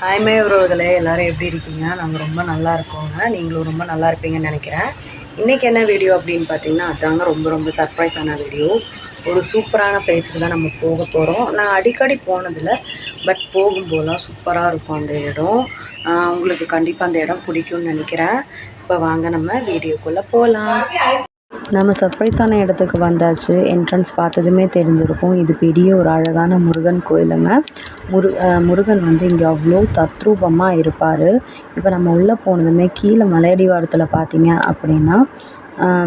Hi my உறவுகளே, எல்லோரும் எப்படி இருக்கீங்க? நாங்கள் ரொம்ப நல்லா இருக்கோங்க. நீங்களும் ரொம்ப நல்லா இருப்பீங்கன்னு நினைக்கிறேன். இன்றைக்கி என்ன வீடியோ அப்படின்னு பார்த்தீங்கன்னா, அதாங்க ரொம்ப சர்ப்ரைஸான வீடியோ. ஒரு சூப்பரான பிளேஸுக்கு தான் நம்ம போக போகிறோம். நான் அடிக்கடி போனதில்லை, பட் போகும்போதெல்லாம் சூப்பராக இருக்கும் அந்த இடம். உங்களுக்கு கண்டிப்பாக அந்த இடம் பிடிக்கும்னு நினைக்கிறேன். இப்போ வாங்க நம்ம வீடியோக்குள்ளே போகலாம். நம்ம சர்ப்ரைஸான இடத்துக்கு வந்தாச்சு. என்ட்ரன்ஸ் பார்த்ததுமே தெரிஞ்சிருக்கும், இது பெரிய ஒரு அழகான முருகன் கோயிலுங்க. முருகன் வந்து இங்கே அவ்வளோ தத்ரூபமாக இருப்பார். இப்போ நம்ம உள்ளே போனதுமே கீழே மலையடிவாரத்தில் பார்த்தீங்க அப்படின்னா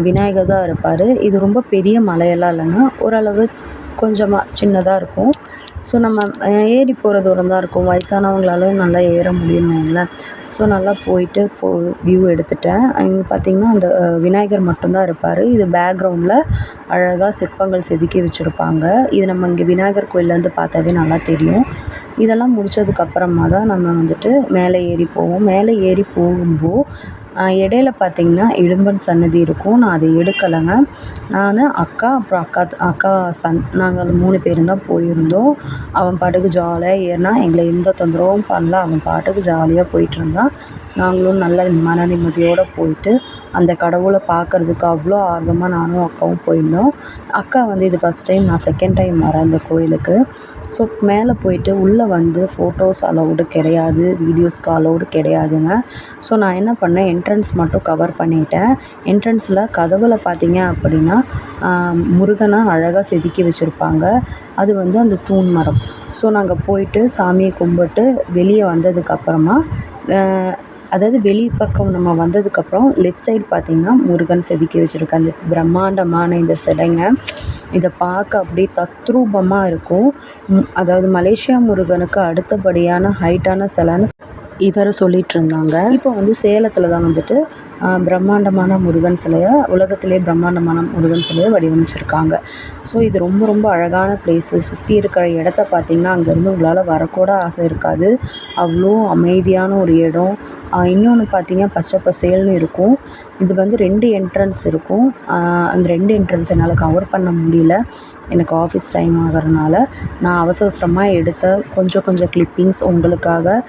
விநாயகர் தான் இருப்பார். இது ரொம்ப பெரிய மலையெல்லாம் இல்லைங்க, ஓரளவு கொஞ்சமாக சின்னதாக இருக்கும். ஸோ நம்ம ஏறி போகிற தூரம் தான் இருக்கும். வயசானவங்களாலும் நல்லா ஏற முடியும்ல. ஸோ நல்லா போயிட்டு வியூ எடுத்துட்டேன். இங்கே பார்த்திங்கன்னா அந்த விநாயகர் மட்டும்தான் இருப்பார். இது பேக்ரவுண்டில் அழகாக சிற்பங்கள் செதுக்கி வச்சுருப்பாங்க. இது நம்ம இங்கே விநாயகர் கோயிலேருந்து பார்த்தாவே நல்லா தெரியும். இதெல்லாம் முடித்ததுக்கப்புறமா தான் நம்ம வந்துட்டு மேலே ஏறி போவோம். மேலே ஏறி போகும்போது இடையில பார்த்திங்கன்னா இடும்பன் சன்னதி இருக்கும். நான் அதை எடுக்கலைங்க. நான் அக்கா அப்புறம் அக்கா சன் நாங்கள் 3 பேரும் தான் போயிருந்தோம். அவன் பாட்டுக்கு ஜாலியாக ஏறினா, எங்களை எந்த தொந்தரவும் பண்ணல. அவன் பாட்டுக்கு ஜாலியாக போயிட்டுருந்தான். நாங்களும் நல்ல மன நிம்மதியோடு போயிட்டு அந்த கடவுளை பார்க்குறதுக்கு அவ்வளோ ஆர்வமாக நானும் அக்காவும் போயிருந்தோம். அக்கா வந்து இது ஃபஸ்ட் டைம், நான் செகண்ட் டைம் வரேன் இந்த கோயிலுக்கு. ஸோ மேலே போயிட்டு உள்ளே வந்து ஃபோட்டோஸ் அலௌடு கிடையாது, வீடியோஸ்க்கு அலௌடு கிடையாதுங்க. ஸோ நான் என்ன பண்ணேன், என்ட்ரன்ஸ் மட்டும் கவர் பண்ணிட்டேன். என்ட்ரன்ஸில் கதவில் பார்த்தீங்க அப்படின்னா முருகனை அழகாக செதுக்கி வச்சுருப்பாங்க. அது வந்து அந்த தூண் மரம். ஸோ நாங்கள் போயிட்டு சாமியை கும்பிட்டு வெளியே வந்ததுக்கப்புறமா அதாவது வெளி பக்கம் நம்ம வந்ததுக்கப்புறம் லெஃப்ட் சைடு பார்த்திங்கன்னா முருகன் செதுக்கி வச்சுருக்க அந்த பிரம்மாண்டமான இந்த சிலைங்க. இதை பார்க்க அப்படியே தத்ரூபமாக இருக்கும். அதாவது மலேசியா முருகனுக்கு அடுத்தபடியான ஹைட்டான சிலைன்னு இவரை சொல்லிகிட்டு இருந்தாங்க. இப்போ வந்து சேலத்தில் தான் வந்துட்டு பிரம்மாண்டமான முருகன் சிலையை, உலகத்திலே பிரம்மாண்டமான முருகன் சிலையை வடிவமைச்சிருக்காங்க. ஸோ இது ரொம்ப அழகான பிளேஸு. சுற்றி இருக்கிற இடத்த பார்த்திங்கன்னா அங்கேருந்து உங்களால் வரக்கூட ஆசை இருக்காது. அவ்வளோ அமைதியான ஒரு இடம். இன்னொன்று பார்த்திங்க பச்சை பசேல்னு இருக்கும். இது வந்து 2 என்ட்ரன்ஸ் இருக்கும். அந்த 2 என்ட்ரன்ஸ் என்னால் கவர் பண்ண முடியல, எனக்கு ஆஃபீஸ் டைம் ஆகிறனால. நான் அவசரமாக எடுத்த கொஞ்சம் கிளிப்பிங்ஸ் உங்களுக்காக.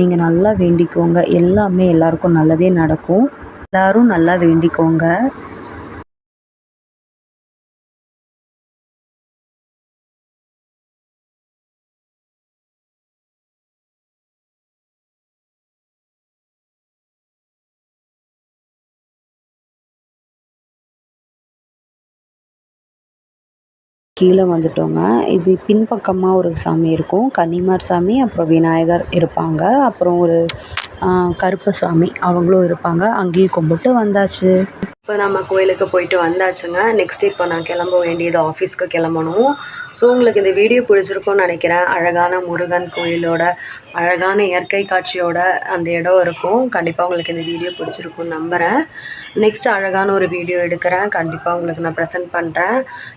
நீங்கள் நல்லா வேண்டிக்கோங்க. எல்லாமே எல்லாருக்கும் நல்லதே நடக்கும். எல்லோரும் நல்லா வேண்டிக்கோங்க. கீழே வந்துட்டோங்க. இது பின்பக்கமாக ஒரு சாமி இருக்கும். கன்னிமார் சாமி, அப்புறம் விநாயகர் இருப்பாங்க. அப்புறம் ஒரு கருப்பசாமி அவங்களும் இருப்பாங்க. அங்கேயும் கும்பிட்டு வந்தாச்சு. இப்போ நம்ம கோயிலுக்கு போயிட்டு வந்தாச்சுங்க. நெக்ஸ்ட் இப்போ நான் கிளம்ப வேண்டியது, ஆஃபீஸ்க்கு கிளம்பணும். ஸோ உங்களுக்கு இந்த வீடியோ பிடிச்சிருக்கும்னு நினைக்கிறேன். அழகான முருகன் கோயிலோட அழகான இயற்கை காட்சியோட அந்த இடம் இருக்கும். கண்டிப்பாக உங்களுக்கு இந்த வீடியோ பிடிச்சிருக்கும்னு நம்புகிறேன். நெக்ஸ்ட்டு அழகான ஒரு வீடியோ எடுக்கிறேன், கண்டிப்பாக உங்களுக்கு நான் ப்ரெசென்ட் பண்ணுறேன்.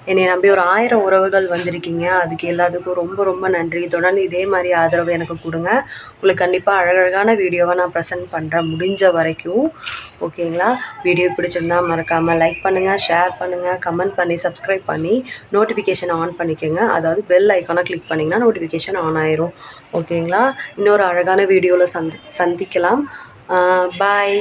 என்னை நம்பி ஒரு 1000 உறவுகள் வந்திருக்கீங்க. அதுக்கு எல்லாத்துக்கும் ரொம்ப நன்றி. தொடர்ந்து இதே மாதிரி ஆதரவு எனக்கு கொடுங்க. உங்களுக்கு கண்டிப்பாக அழகழகான வீடியோவை நான் ப்ரெசென்ட் பண்ணுறேன் முடிஞ்ச வரைக்கும். ஓகேங்களா? வீடியோ பிடிச்சிருந்தா மறக்காமல் லைக் பண்ணுங்கள், ஷேர் பண்ணுங்கள், கமெண்ட் பண்ணி சப்ஸ்கிரைப் பண்ணி நோட்டிஃபிகேஷன் ஆன் பண்ணிக்கோங்க. அதாவது பெல் ஐக்கானை கிளிக் பண்ணிங்கன்னா நோட்டிஃபிகேஷன் ஆன் ஆயிரும். ஓகேங்களா? இன்னொரு அழகான வீடியோவில் சந்திக்கலாம். பாய்.